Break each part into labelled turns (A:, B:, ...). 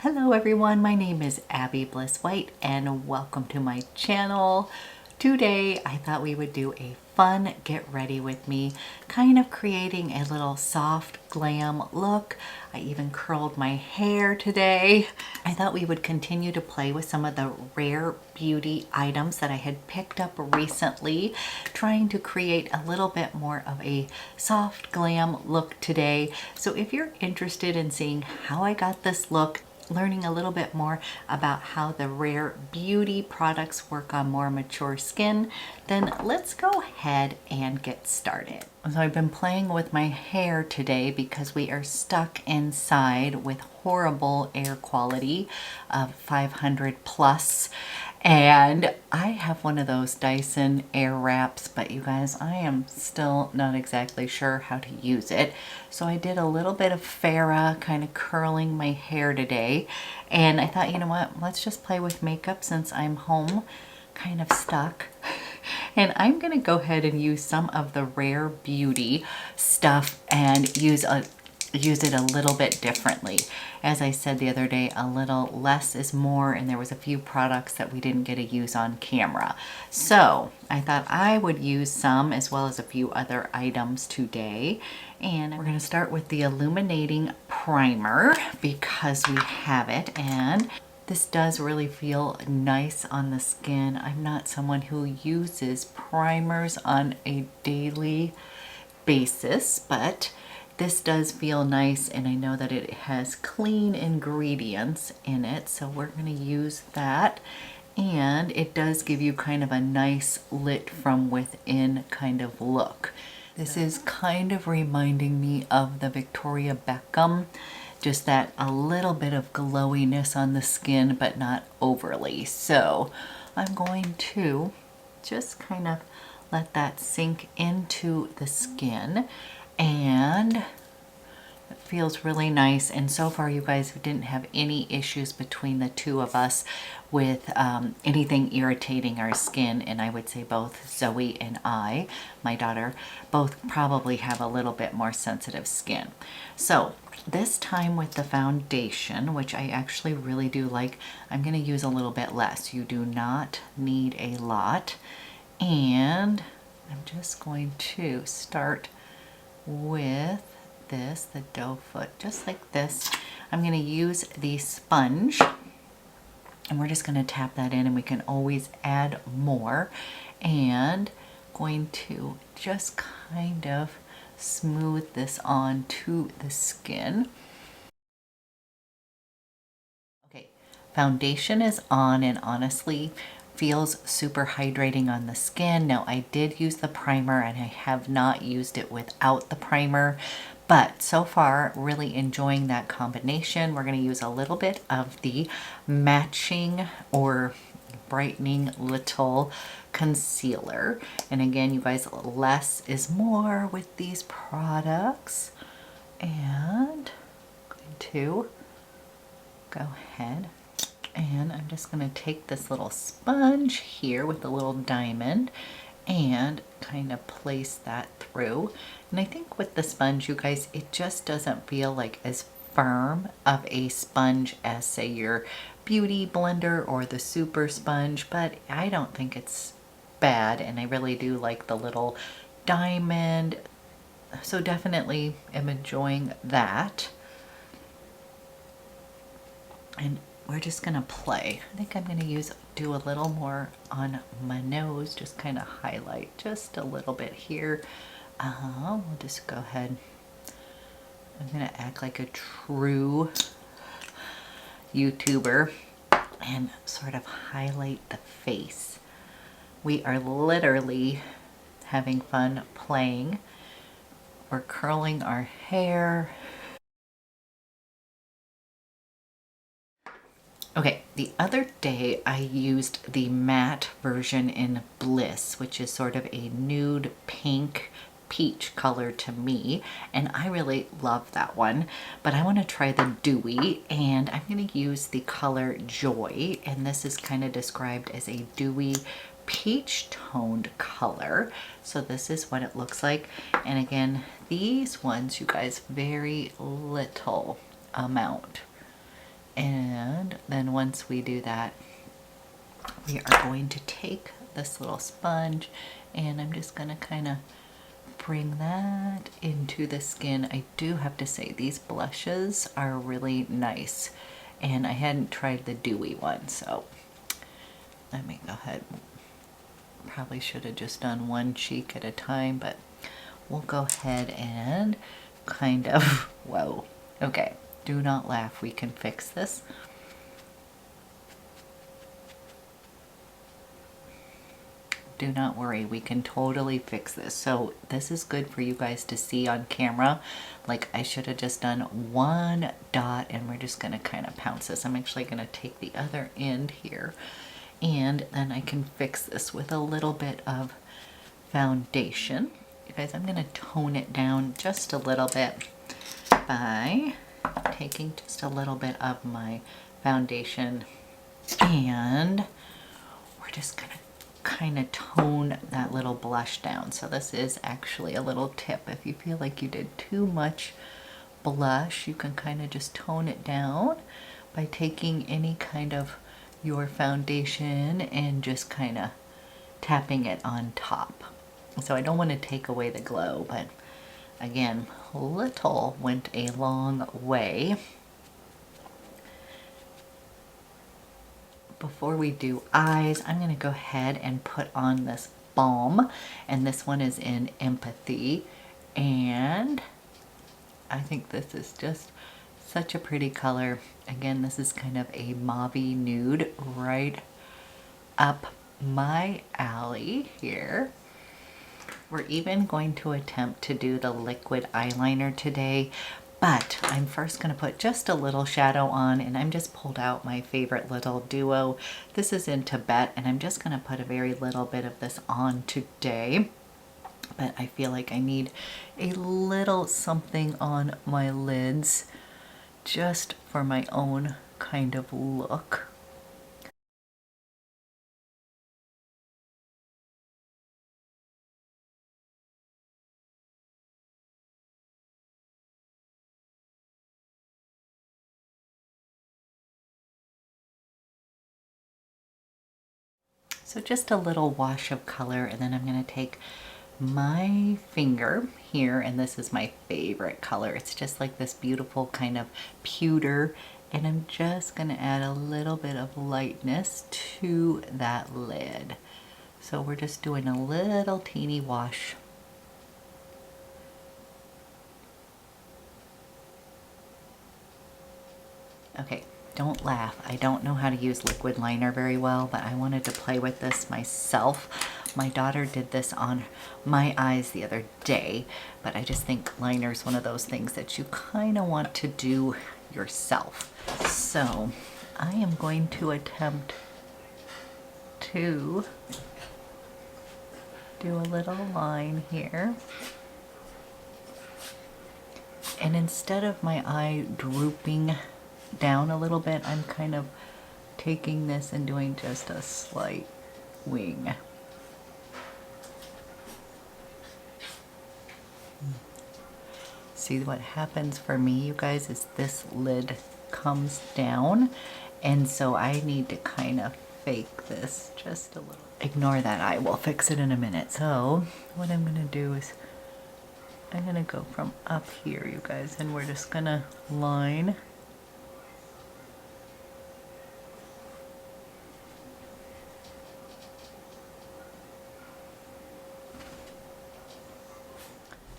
A: Hello everyone, my name is Abby Bliss White and welcome to my channel. Today I thought we would do a fun get ready with me, kind of creating a little soft glam look. I even curled my hair today. I thought we would continue to play with some of the rare beauty items that I had picked up recently, trying to create a little bit more of a soft glam look today. So if you're interested in seeing how I got this look, learning a little bit more about how the rare beauty products work on more mature skin, then let's go ahead and get started. So I've been playing with my hair today because we are stuck inside with horrible air quality of 500 plus. And I have one of those Dyson Airwraps, but you guys, I am still not exactly sure how to use it. So I did a little bit of FARRAH, kind of curling my hair today. And I thought, you know what, let's just play with makeup since I'm home, kind of stuck. And I'm gonna go ahead and use some of the rare beauty stuff and use it a little bit differently. As I said the other day, a little less is more, and there was a few products that we didn't get to use on camera. So I thought I would use some as well as a few other items today. And we're gonna start with the Illuminating Primer because we have it, and this does really feel nice on the skin. I'm not someone who uses primers on a daily basis, but this does feel nice, and I know that it has clean ingredients in it, so we're going to use that. And it does give you kind of a nice lit from within kind of look. This is kind of reminding me of the Victoria Beckham, just that a little bit of glowiness on the skin, but not overly. So I'm going to just kind of let that sink into the skin, and it feels really nice. And so far, you guys, didn't have any issues between the two of us with anything irritating our skin. And I would say both Zoe and I, my daughter, both probably have a little bit more sensitive skin. So this time with the foundation, which I actually really do like, I'm going to use a little bit less. You do not need a lot. And I'm just going to start with this, the doe foot, just like this. I'm going to use the sponge, and we're just going to tap that in, and we can always add more. And going to just kind of smooth this onto the skin. Okay, foundation is on, and honestly feels super hydrating on the skin. Now I did use the primer, and I have not used it without the primer, but so far really enjoying that combination. We're going to use a little bit of the matching or brightening little concealer, and again, you guys, less is more with these products. And I'm going to go ahead, and I'm just going to take this little sponge here with a little diamond and kind of place that through. And I think with the sponge, you guys, it just doesn't feel like as firm of a sponge as, say, your beauty blender or the super sponge, but I don't think it's bad, and I really do like the little diamond. So definitely am enjoying that. And we're just gonna play. I think I'm gonna do a little more on my nose, just kind of highlight just a little bit here. We'll just go ahead. I'm gonna act like a true YouTuber and sort of highlight the face. We are literally having fun playing. We're curling our hair. Okay, the other day I used the matte version in Bliss, which is sort of a nude pink peach color to me, and I really love that one. But I want to try the DEWY, and I'm going to use the color Joy, and this is kind of described as a dewy peach toned color. So this is what it looks like. And again, these ones, you guys, very little amount. And then once we do that, we are going to take this little sponge and I'm just gonna kind of bring that into the skin. I do have to say these blushes are really nice, and I hadn't tried the dewy one, so let me go ahead. Probably should have just done one cheek at a time, but we'll go ahead and kind of, whoa, okay, do not laugh, we can fix this. Do not worry, we can totally fix this. So this is good for you guys to see on camera. Like, I should have just done one dot, and we're just gonna kind of pounce this. I'm actually gonna take the other end here, and then I can fix this with a little bit of foundation. You guys, I'm gonna tone it down just a little bit by taking just a little bit of my foundation, and we're just gonna kind of tone that little blush down. So this is actually a little tip. If you feel like you did too much blush, you can kind of just tone it down by taking any kind of your foundation and just kind of tapping it on top. So I don't want to take away the glow, but again, little went a long way. Before we do eyes, I'm going to go ahead and put on this balm, and this one is in Empathy, and I think this is just such a pretty color. Again, this is kind of a mauvey nude, right up my alley here. We're even going to attempt to do the liquid eyeliner today, but I'm first going to put just a little shadow on, and I'm just pulled out my favorite little duo. This is in Tibet, and I'm just going to put a very little bit of this on today. But I feel like I need a little something on my lids just for my own kind of look. So just a little wash of color, and then I'm going to take my finger here, and this is my favorite color. It's just like this beautiful kind of pewter, and I'm just going to add a little bit of lightness to that lid. So we're just doing a little teeny wash. Okay, don't laugh. I don't know how to use liquid liner very well, but I wanted to play with this myself. My daughter did this on my eyes the other day, but I just think liner is one of those things that you kind of want to do yourself. So I am going to attempt to do a little line here. And instead of my eye drooping down a little bit, I'm kind of taking this and doing just a slight wing. See, what happens for me, you guys, is this lid comes down, and so I need to kind of fake this just a little. Ignore that, I will fix it in a minute. So what I'm gonna do is I'm gonna go from up here, you guys, and we're just gonna line.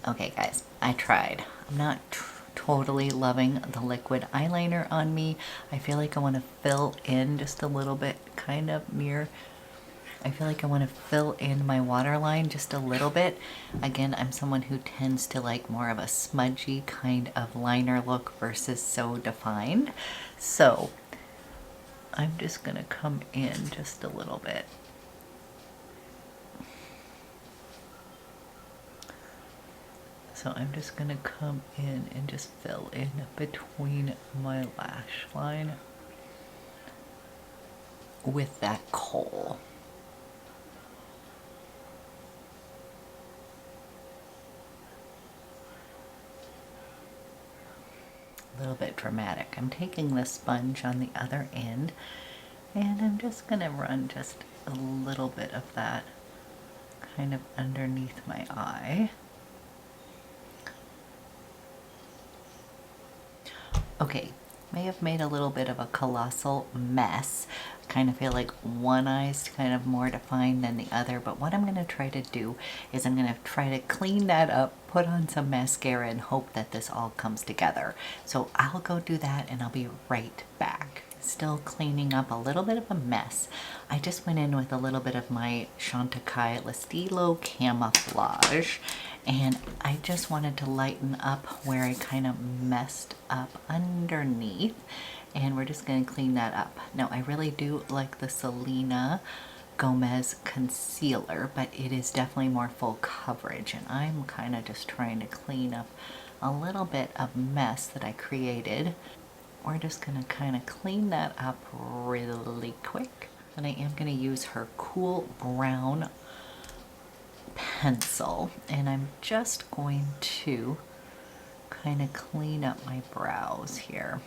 A: Okay guys, I tried. I'm not totally loving the liquid eyeliner on me. I feel like I want to fill in just a little bit, kind of near. I feel like I want to fill in my waterline just a little bit. Again, I'm someone who tends to like more of a smudgy kind of liner look versus so defined. So I'm just going to come in just a little bit. So I'm just going to come in and just fill in between my lash line with that Kohl. a little bit dramatic. I'm taking the sponge on the other end and I'm just gonna run just a little bit of that kind of underneath my eye. Okay, may have made a little bit of a colossal mess. I kind of feel like one eye's kind of more defined than the other, but what I'm going to try to do is I'm going to try to clean that up, put on some mascara, and hope that this all comes together. So I'll go do that and I'll be right back. Still cleaning up a little bit of a mess. I just went in with a little bit of my Chantecaille STYLO Camouflage, and I just wanted to lighten up where I kind of messed up underneath, and we're just going to clean that up. Now I really do like the Selena Gomez concealer, but it is definitely more full coverage, and I'm kind of just trying to clean up a little bit of mess that I created. We're just going to kind of clean that up really quick. And I am going to use her Kohl brown pencil, and I'm just going to kind of clean up my brows here.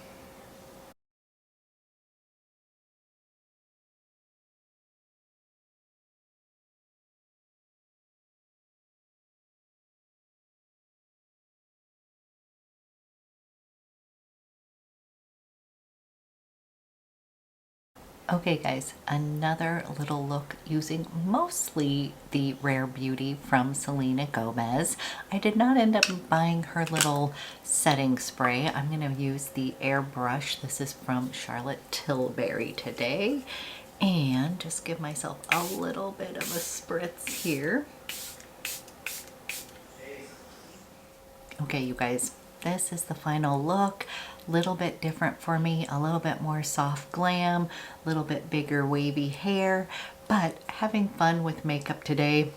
A: Okay guys, another little look using mostly the Rare Beauty from Selena Gomez. I did not end up buying her little setting spray. I'm going to use the airbrush. This is from Charlotte Tilbury today. And just give myself a little bit of a spritz here. Okay, you guys, this is the final look. Little bit different for me, a little bit more soft glam, a little bit bigger wavy hair, but having fun with makeup today.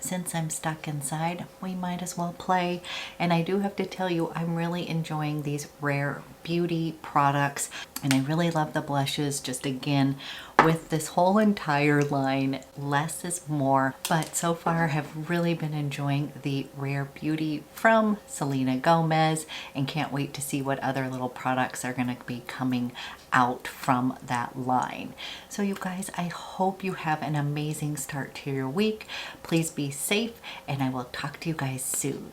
A: Since I'm stuck inside, we might as well play. And I do have to tell you, I'm really enjoying these Rare Beauty products, and I really love the blushes. Just again, with this whole entire line, less is more, but so far have really been enjoying the Rare Beauty from Selena Gomez, and can't wait to see what other little products are going to be coming out from that line. So you guys, I hope you have an amazing start to your week. Please be safe, and I will talk to you guys soon.